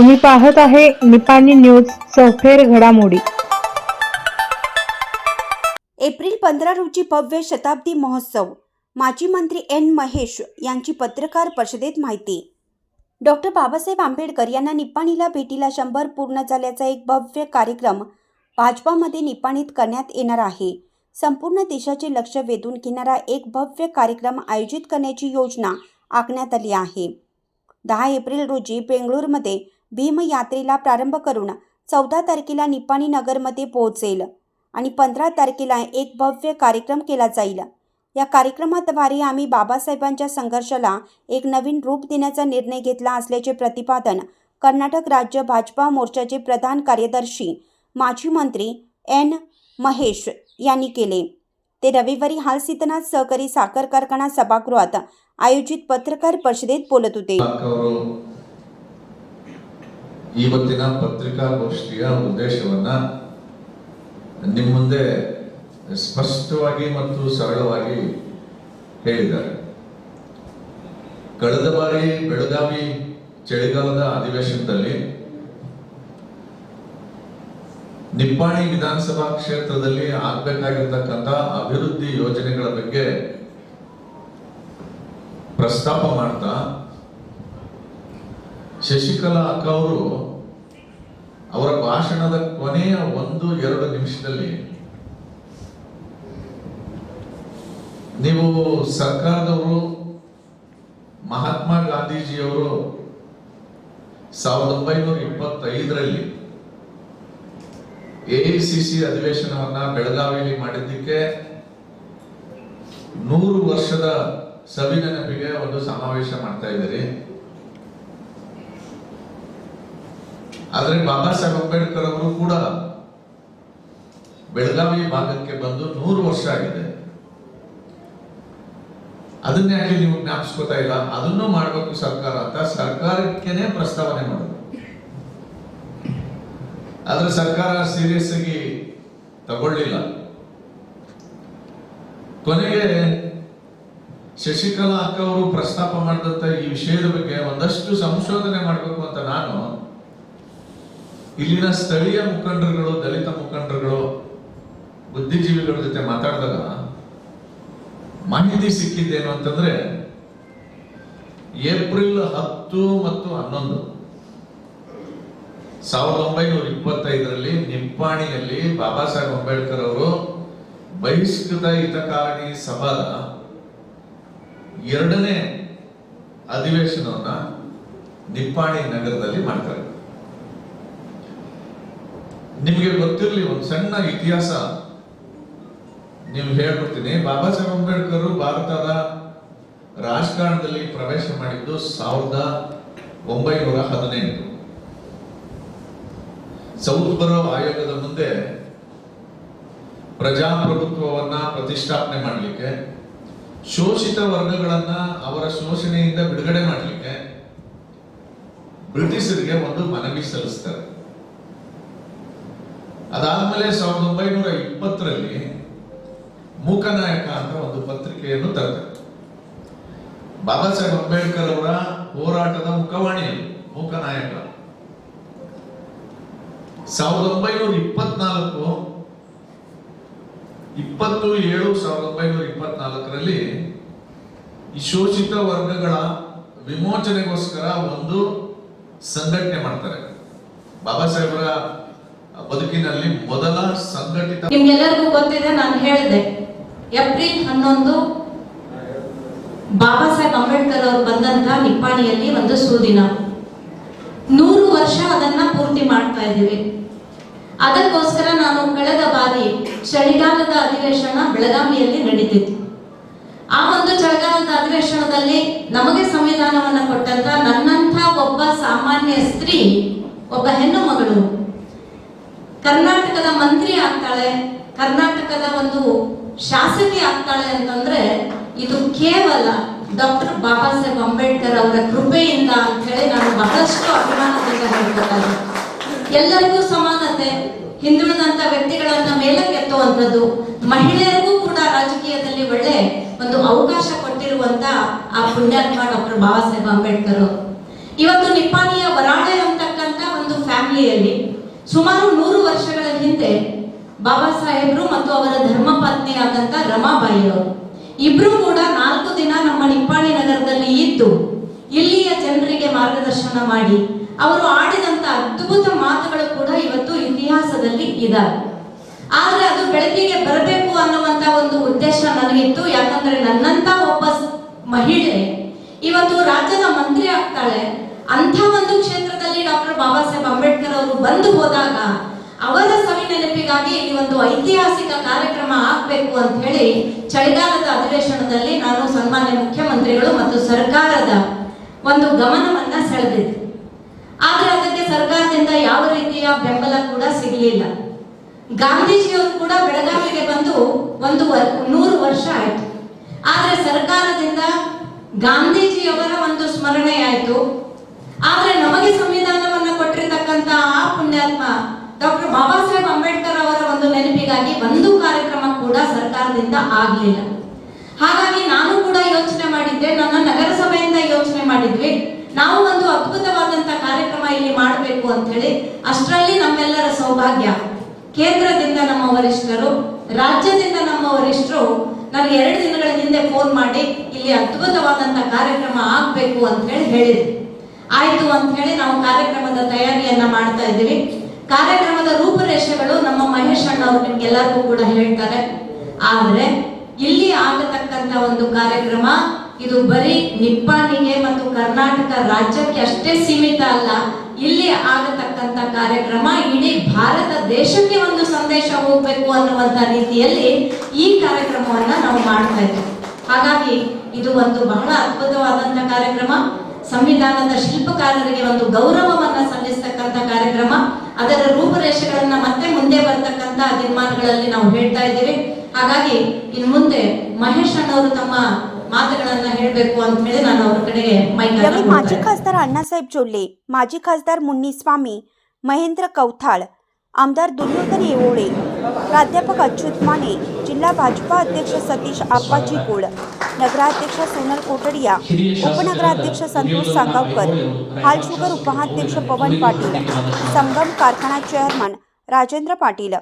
तुम्ही पाहत आहे निपाणी न्यूज चौफेर घडामोडी। एप्रिल 15 रोजी भव्य शताब्दी महोत्सव। माजी मंत्री एन महेश यांची पत्रकार परिषदेत माहिती। डॉक्टर बाबासाहेब आंबेडकर यांना निपाणीला भेटीला 100 पूर्ण झाल्याचा एक भव्य कार्यक्रम भाजपामध्ये निपाणीत करण्यात येणार आहे। संपूर्ण देशाचे लक्ष वेधून घेणारा एक भव्य कार्यक्रम आयोजित करण्याची योजना आखण्यात आली आहे। 10 एप्रिल रोजी बेंगळूरमध्ये भीम यात्रेला प्रारंभ करून 14 तारखेला निपाणी नगरमध्ये पोहोचेल आणि 15 तारखेला एक भव्य कार्यक्रम केला जाईल। या कार्यक्रमाद्वारे आम्ही बाबासाहेबांच्या संघर्षाला एक नवीन रूप देण्याचा निर्णय घेतला असल्याचे प्रतिपादन कर्नाटक राज्य भाजपा मोर्चाचे प्रधान कार्यदर्शी माजी मंत्री एन महेश यांनी केले। ते रविवारी हालसीतनाथ सहकारी साखर कारखाना सभागृहात आयोजित पत्रकार परिषदेत बोलत होते। ಇವತ್ತಿನ ಪತ್ರಿಕಾಗೋಷ್ಠಿಯ ಉದ್ದೇಶವನ್ನ ನಿಮ್ಮ ಮುಂದೆ ಸ್ಪಷ್ಟವಾಗಿ ಮತ್ತು ಸರಳವಾಗಿ ಹೇಳಿದ್ದಾರೆ। ಕಳೆದ ಬಾರಿ ಬೆಳಗಾವಿ ಚಳಿಗಾಲದ ಅಧಿವೇಶನದಲ್ಲಿ ನಿಪ್ಪಾಣಿ ವಿಧಾನಸಭಾ ಕ್ಷೇತ್ರದಲ್ಲಿ ಆಗಬೇಕಾಗಿರತಕ್ಕಂತ ಅಭಿವೃದ್ಧಿ ಯೋಜನೆಗಳ ಬಗ್ಗೆ ಪ್ರಸ್ತಾಪ ಮಾಡ್ತಾ ಶಶಿಕಲಾ ಅಕ್ಕ ಅವರು ಅವರ ಭಾಷಣದ ಕೊನೆಯ 1-2 ನಿಮಿಷದಲ್ಲಿ ನೀವು ಸರ್ಕಾರದವರು ಮಹಾತ್ಮ ಗಾಂಧೀಜಿಯವರು 1925ರಲ್ಲಿ ಎಐಸಿಸಿ ಅಧಿವೇಶನವನ್ನ ಬೆಳಗಾವಿಯಲ್ಲಿ ಮಾಡಿದ್ದಕ್ಕೆ 100 ವರ್ಷದ ಸವಿನೆನಪಿಗೆ ಒಂದು ಸಮಾವೇಶ ಮಾಡ್ತಾ ಇದ್ದೀರಿ। ಆದರೆ ಬಾಬಾ ಸಾಹೇಬ್ ಅಂಬೇಡ್ಕರ್ ಅವರು ಕೂಡ ಬೆಳಗಾವಿ ಭಾಗಕ್ಕೆ ಬಂದು 100 ವರ್ಷ ಆಗಿದೆ। ಅದನ್ನ ಯಾಕೆ ನೀವು ಜ್ಞಾಪಿಸ್ಕೋತಾ ಇಲ್ಲ? ಅದನ್ನು ಮಾಡಬೇಕು ಸರ್ಕಾರ ಅಂತ ಸರ್ಕಾರಕ್ಕೇನೆ ಪ್ರಸ್ತಾವನೆ ಮಾಡೋದು। ಆದ್ರೆ ಸರ್ಕಾರ ಸೀರಿಯಸ್ ಆಗಿ ತಗೊಳ್ಳಿಲ್ಲ। ಕೊನೆಗೆ ಶಶಿಕಲಾ ಅಕ್ಕ ಅವರು ಪ್ರಸ್ತಾಪ ಮಾಡಿದಂತ ಈ ವಿಷಯದ ಬಗ್ಗೆ ಒಂದಷ್ಟು ಸಂಶೋಧನೆ ಮಾಡಬೇಕು ಅಂತ ನಾನು ಇಲ್ಲಿನ ಸ್ಥಳೀಯ ಮುಖಂಡರುಗಳು, ದಲಿತ ಮುಖಂಡರುಗಳು, ಬುದ್ಧಿಜೀವಿಗಳ ಜೊತೆ ಮಾತಾಡಿದಾಗ ಮಾಹಿತಿ ಸಿಕ್ಕಿದ್ದೇನು ಅಂತಂದ್ರೆ ಏಪ್ರಿಲ್ 10 ಮತ್ತು 11 1925ರಲ್ಲಿ ನಿಪ್ಪಾಣಿಯಲ್ಲಿ ಬಾಬಾ ಸಾಹೇಬ್ ಅಂಬೇಡ್ಕರ್ ಅವರು ಬಹಿಷ್ಕೃತ ಹಿತಕಾರಣಿ ಸಭಾದ 2ನೇ ಅಧಿವೇಶನವನ್ನ ನಿಪ್ಪಾಣಿ ನಗರದಲ್ಲಿ ಮಾಡ್ತಾರೆ। ನಿಮಗೆ ಗೊತ್ತಿರಲಿ, ಒಂದು ಸಣ್ಣ ಇತಿಹಾಸ ನೀವು ಹೇಳ್ಬಿಡ್ತೀನಿ। ಬಾಬಾ ಸಾಹೇಬ್ ಅಂಬೇಡ್ಕರ್ ಭಾರತದ ರಾಜಕಾರಣದಲ್ಲಿ ಪ್ರವೇಶ ಮಾಡಿದ್ದು 1918 ಸೌತ್ ಬರೋ ಆಯೋಗದ ಮುಂದೆ ಪ್ರಜಾಪ್ರಭುತ್ವವನ್ನ ಪ್ರತಿಷ್ಠಾಪನೆ ಮಾಡಲಿಕ್ಕೆ, ಶೋಷಿತ ವರ್ಗಗಳನ್ನ ಅವರ ಶೋಷಣೆಯಿಂದ ಬಿಡುಗಡೆ ಮಾಡಲಿಕ್ಕೆ ಬ್ರಿಟಿಷರಿಗೆ ಒಂದು ಮನವಿ ಸಲ್ಲಿಸ್ತಾರೆ। ಅದಾದ್ಮೇಲೆ 1920ರಲ್ಲಿ ಮೂಕನಾಯಕ ಅಂತ ಒಂದು ಪತ್ರಿಕೆಯನ್ನು ತರ್ತಾರೆ। ಬಾಬಾ ಸಾಹೇಬ್ ಅಂಬೇಡ್ಕರ್ ಅವರ ಹೋರಾಟದ ಮುಖವಾಣಿಯಲ್ಲಿ ಮೂಕನಾಯಕ 1924 20/7/1924ರಲ್ಲಿ ಈ ಶೋಷಿತ ವರ್ಗಗಳ ವಿಮೋಚನೆಗೋಸ್ಕರ ಒಂದು ಸಂಘಟನೆ ಮಾಡ್ತಾರೆ। ಬಾಬಾ ಸಾಹೇಬರ ಬದುಕಿನಲ್ಲಿ ಮೊದಲ ಸಂಘಟಿತ, ನಿಮ್ಗೆಲ್ಲರಿಗೂ ಗೊತ್ತಿದೆ, ನಾನು ಹೇಳಿದೆ ಏಪ್ರಿಲ್ 11 ಬಾಬಾ ಸಾಹೇಬ್ ಅಂಬೇಡ್ಕರ್ ಅವರು ಬಂದಂತ ನಿಪ್ಪಾಣಿಯಲ್ಲಿ ಒಂದು ಸುದಿನ। 100 ವರ್ಷ ಅದನ್ನ ಪೂರ್ತಿ ಮಾಡ್ತಾ ಇದ್ದೀವಿ। ಅದಕ್ಕೋಸ್ಕರ ನಾನು ಕಳೆದ ಬಾರಿ ಚಳಿಗಾಲದ ಅಧಿವೇಶನ ಬೆಳಗಾವಿಯಲ್ಲಿ ನಡೀತಿತ್ತು। ಆ ಒಂದು ಚಳಿಗಾಲದ ಅಧಿವೇಶನದಲ್ಲಿ ನಮಗೆ ಸಂವಿಧಾನವನ್ನ ಕೊಟ್ಟಂತ ನನ್ನಂಥ ಒಬ್ಬ ಸಾಮಾನ್ಯ ಸ್ತ್ರೀ, ಒಬ್ಬ ಹೆಣ್ಣು ಮಗಳು ಕರ್ನಾಟಕದ ಮಂತ್ರಿ ಆಗ್ತಾಳೆ, ಕರ್ನಾಟಕದ ಒಂದು ಶಾಸಕಿ ಆಗ್ತಾಳೆ ಅಂತಂದ್ರೆ ಇದು ಕೇವಲ ಡಾಕ್ಟರ್ ಬಾಬಾ ಸಾಹೇಬ್ ಅಂಬೇಡ್ಕರ್ ಅವರ ಕೃಪೆಯಿಂದ ಅಂತ ಹೇಳಿ ನಾನು ಬಹಳಷ್ಟು ಅಭಿಮಾನದಿಂದ ಹೇಳ್ಬೇಕಾದ್ರೆ, ಎಲ್ಲರಿಗೂ ಸಮಾನತೆ, ಹಿಂದುಳಿದಂತ ವ್ಯಕ್ತಿಗಳನ್ನ ಮೇಲಕ್ಕೆತ್ತುವಂಥದ್ದು, ಮಹಿಳೆಯರಿಗೂ ಕೂಡ ರಾಜಕೀಯದಲ್ಲಿ ಒಳ್ಳೆ ಒಂದು ಅವಕಾಶ ಕೊಟ್ಟಿರುವಂತ ಆ ಪುಣ್ಯಾತ್ಮ ಡಾಕ್ಟರ್ ಬಾಬಾ ಸಾಹೇಬ್ ಅಂಬೇಡ್ಕರ್ ಇವತ್ತು ನಿಪ್ಪಾಣಿಯ ವರಾಳೆ ಅಂತಕ್ಕಂಥ ಫ್ಯಾಮಿಲಿಯಲ್ಲಿ ಸುಮಾರು 100 ವರ್ಷಗಳ ಹಿಂದೆ ಬಾಬಾ ಸಾಹೇಬರು ಮತ್ತು ಅವರ ಧರ್ಮಪತ್ನಿ ಆದಂತ ರಮಾಬಾಯಿ ಅವರು ಇಬ್ರು ಕೂಡ 4 ದಿನ ನಮ್ಮ ನಿಪ್ಪಾಣಿ ನಗರದಲ್ಲಿ ಇದ್ದು ಇಲ್ಲಿಯ ಜನರಿಗೆ ಮಾರ್ಗದರ್ಶನ ಮಾಡಿ ಅವರು ಆಡಿದಂತ ಅದ್ಭುತ ಮಾತುಗಳು ಕೂಡ ಇವತ್ತು ಇತಿಹಾಸದಲ್ಲಿ ಇದಾವೆ. ಆದ್ರೆ ಅದು ಬೆಳಕಿಗೆ ಬರಬೇಕು ಅನ್ನುವಂತ ಒಂದು ಉದ್ದೇಶ ನನಗಿತ್ತು. ಯಾಕಂದ್ರೆ ನನ್ನಂತ ಒಬ್ಬ ಮಹಿಳೆ ಇವತ್ತು ರಾಜ್ಯದ ಮಂತ್ರಿ ಆಗ್ತಾಳೆ. ಅಂಥ ಒಂದು ಕ್ಷೇತ್ರದಲ್ಲಿ ಡಾಕ್ಟರ್ ಬಾಬಾ ಸಾಹೇಬ್ ಅಂಬೇಡ್ಕರ್ ಅವರು ಬಂದು ಹೋದಾಗ ಅವರ ಸವಿ ನೆನಪಿಗಾಗಿ ಇಲ್ಲಿ ಒಂದು ಐತಿಹಾಸಿಕ ಕಾರ್ಯಕ್ರಮ ಆಗ್ಬೇಕು ಅಂತ ಹೇಳಿ ಚಳಿಗಾಲದ ಅಧಿವೇಶನದಲ್ಲಿ ನಾನು ಸನ್ಮಾನ್ಯ ಮುಖ್ಯಮಂತ್ರಿಗಳು ಮತ್ತು ಸರ್ಕಾರದ ಒಂದು ಗಮನವನ್ನ ಸೆಳೆದಿದ್ದೆ. ಆದ್ರೆ ಅದಕ್ಕೆ ಸರ್ಕಾರದಿಂದ ಯಾವ ರೀತಿಯ ಬೆಂಬಲ ಕೂಡ ಸಿಗಲಿಲ್ಲ. ಗಾಂಧೀಜಿಯವರು ಕೂಡ ಬೆಳಗಾವಿಗೆ ಬಂದು 100 ವರ್ಷ ಆಯ್ತು. ಆದ್ರೆ ಸರ್ಕಾರದಿಂದ ಗಾಂಧೀಜಿಯವರ ಒಂದು ಸ್ಮರಣೆ ಆಯ್ತು. ಆದ್ರೆ ನಮಗೆ ಸಂವಿಧಾನವನ್ನ ಕೊಟ್ಟಿರತಕ್ಕಂತ ಆ ಪುಣ್ಯಾತ್ಮ ಡಾಕ್ಟರ್ ಬಾಬಾ ಸಾಹೇಬ್ ಅಂಬೇಡ್ಕರ್ ಅವರ ಒಂದು ನೆನಪಿಗಾಗಿ ಒಂದು ಕಾರ್ಯಕ್ರಮ ಕೂಡ ಸರ್ಕಾರದಿಂದ ಆಗಲಿಲ್ಲ. ಹಾಗಾಗಿ ನಾನು ಕೂಡ ಯೋಚನೆ ಮಾಡಿದ್ದೆ, ನನ್ನ ನಗರಸಭೆಯಿಂದ ಯೋಚನೆ ಮಾಡಿದ್ವಿ, ನಾವು ಒಂದು ಅದ್ಭುತವಾದಂತ ಕಾರ್ಯಕ್ರಮ ಇಲ್ಲಿ ಮಾಡಬೇಕು ಅಂತ ಹೇಳಿ. ಅಷ್ಟರಲ್ಲಿ ನಮ್ಮೆಲ್ಲರ ಸೌಭಾಗ್ಯ, ಕೇಂದ್ರದಿಂದ ನಮ್ಮ ವರಿಷ್ಠರು, ರಾಜ್ಯದಿಂದ ನಮ್ಮ ವರಿಷ್ಠರು ನನಗೆ 2 ದಿನಗಳ ಹಿಂದೆ ಫೋನ್ ಮಾಡಿ ಇಲ್ಲಿ ಅದ್ಭುತವಾದಂತ ಕಾರ್ಯಕ್ರಮ ಆಗ್ಬೇಕು ಅಂತ ಹೇಳಿ ಹೇಳಿದ್ರು. ಆಯ್ತು ಅಂತ ಹೇಳಿ ನಾವು ಕಾರ್ಯಕ್ರಮದ ತಯಾರಿಯನ್ನ ಮಾಡ್ತಾ ಇದ್ದೀವಿ. ಕಾರ್ಯಕ್ರಮದ ರೂಪರೇಷೆಗಳು ನಮ್ಮ ಮಹೇಶ್ ಅಣ್ಣ ಅವರು ನಿಮ್ಗೆಲ್ಲರಿಗೂ ಕೂಡ ಹೇಳ್ತಾರೆ. ಆದ್ರೆ ಇಲ್ಲಿ ಆಗತಕ್ಕಂತ ಒಂದು ಕಾರ್ಯಕ್ರಮ ಇದು ಬರೀ ನಿಪ್ಪಾಣಿಗೆ ಮತ್ತು ಕರ್ನಾಟಕ ರಾಜ್ಯಕ್ಕೆ ಅಷ್ಟೇ ಸೀಮಿತ ಅಲ್ಲ. ಇಲ್ಲಿ ಆಗತಕ್ಕಂತ ಕಾರ್ಯಕ್ರಮ ಇಡೀ ಭಾರತ ದೇಶಕ್ಕೆ ಒಂದು ಸಂದೇಶ ಹೋಗ್ಬೇಕು ಅನ್ನುವಂತ ರೀತಿಯಲ್ಲಿ ಈ ಕಾರ್ಯಕ್ರಮವನ್ನ ನಾವು ಮಾಡ್ತಾ ಇದ್ದೀವಿ. ಹಾಗಾಗಿ ಇದು ಒಂದು ಬಹಳ ಅದ್ಭುತವಾದಂತ ಕಾರ್ಯಕ್ರಮ. ಸಂವಿಧಾನದ ಶಿಲ್ಪಕಾರರಿಗೆ ಒಂದು ಗೌರವವನ್ನ ಸಲ್ಲಿಸತಕ್ಕಂತ ಕಾರ್ಯಕ್ರಮ. ಅದರ ರೂಪರೇಷೆಗಳನ್ನ ಮತ್ತೆ ಮುಂದೆ ಬರ್ತಕ್ಕಂತ ದಿನಮಾನಗಳಲ್ಲಿ ನಾವು ಹೇಳ್ತಾ ಇದ್ದೀವಿ. ಹಾಗಾಗಿ ಇನ್ನು ಮುಂದೆ ಮಹೇಶ್ ಅಣ್ಣವರು ತಮ್ಮ ಮಾತುಗಳನ್ನ ಹೇಳಬೇಕು ಅಂತ ಹೇಳಿ ನಾನು ಅವರ ಕಡೆಗೆ यावेळी माजी खासदार अण्णासाहेब जोल्ले, माजी खासदार मुन्नीस्वामी, महेंद्र कौथाळ, आमदार दुर्योधन येवोळे, प्राध्यापक अच्युत माने, जिल्हा भाजपा अध्यक्ष सतीश आप्पाजी गोळ, नगराध्यक्ष सोनल कोटडिया, उपनगराध्यक्ष संतोष सांगावकर, हालशुगर उपाध्यक्ष पवन पाटील, संगम कारखाना चेअरमन राजेंद्र पाटील,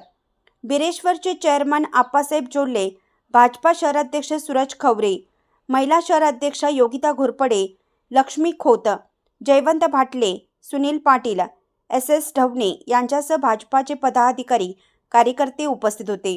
बिरेश्वरचे चेअरमन आप्पासाहेब जोल्ले, भाजपा शहराध्यक्ष सूरज खवरे, महिला शहराध्यक्ष योगिता घोरपडे, लक्ष्मी खोत, जयवंत भाटले, सुनील पाटील, SS ढवणे यांच्यासह भाजपाचे पदाधिकारी कार्यकर्ते उपस्थित होते.